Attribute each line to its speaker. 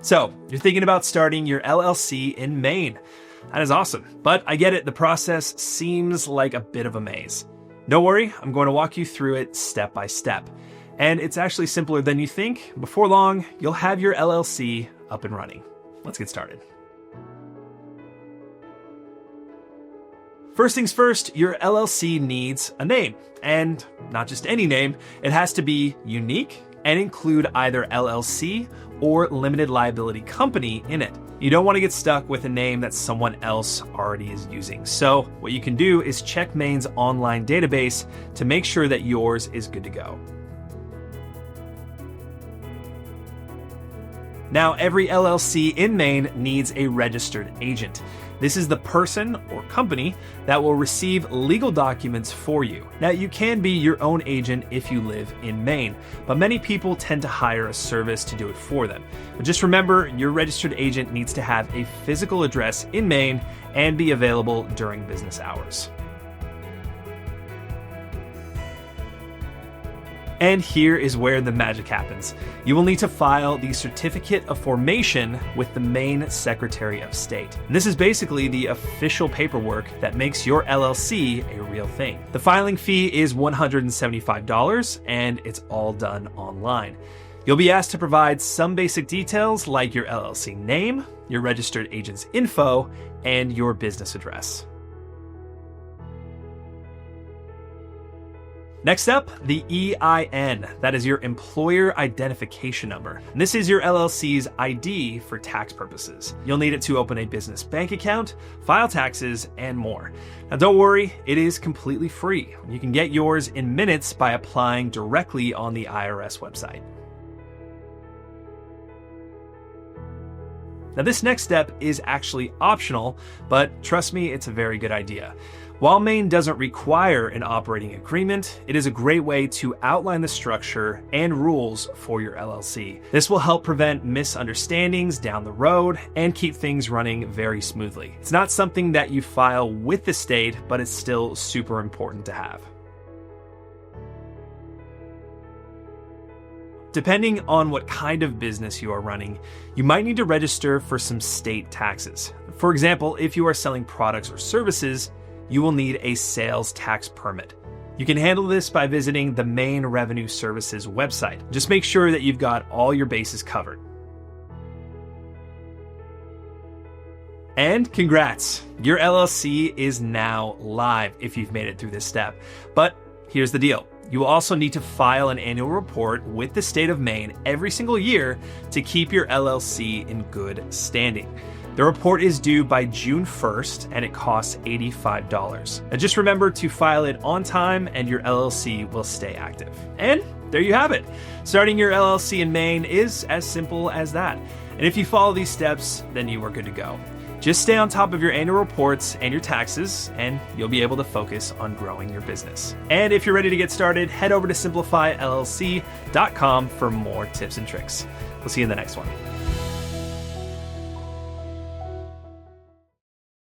Speaker 1: So, you're thinking about starting your LLC in Maine. That is awesome, but I get it, the process seems like a bit of a maze. Don't worry, I'm going to walk you through it step by step. And it's actually simpler than you think. Before long, you'll have your LLC up and running. Let's get started. First things first, your LLC needs a name, and not just any name. It has to be unique and include either LLC or limited liability company in it. You don't want to get stuck with a name that someone else already is using. So what you can do is check Maine's online database to make sure that yours is good to go. Now, every LLC in Maine needs a registered agent. This is the person or company that will receive legal documents for you. Now, you can be your own agent if you live in Maine, but many people tend to hire a service to do it for them. But just remember, your registered agent needs to have a physical address in Maine and be available during business hours. And here is where the magic happens. You will need to file the Certificate of Formation with the Maine Secretary of State. And this is basically the official paperwork that makes your LLC a real thing. The filing fee is $175, and it's all done online. You'll be asked to provide some basic details like your LLC name, your registered agent's info, and your business address. Next up, the EIN, that is your employer identification number. And this is your LLC's ID for tax purposes. You'll need it to open a business bank account, file taxes, and more. Now don't worry, it is completely free. You can get yours in minutes by applying directly on the IRS website. Now this next step is actually optional, but trust me, it's a very good idea. While Maine doesn't require an operating agreement, it is a great way to outline the structure and rules for your LLC. This will help prevent misunderstandings down the road and keep things running very smoothly. It's not something that you file with the state, but it's still super important to have. Depending on what kind of business you are running, you might need to register for some state taxes. For example, if you are selling products or services, you will need a sales tax permit. You can handle this by visiting the Maine Revenue Services website. Just make sure that you've got all your bases covered. And congrats, your LLC is now live if you've made it through this step. But here's the deal. You will also need to file an annual report with the state of Maine every single year to keep your LLC in good standing. The report is due by June 1st and it costs $85. Now just remember to file it on time and your LLC will stay active. And there you have it. Starting your LLC in Maine is as simple as that. And if you follow these steps, then you are good to go. Just stay on top of your annual reports and your taxes, and you'll be able to focus on growing your business. And if you're ready to get started, head over to simplifyllc.com for more tips and tricks. We'll see you in the next one.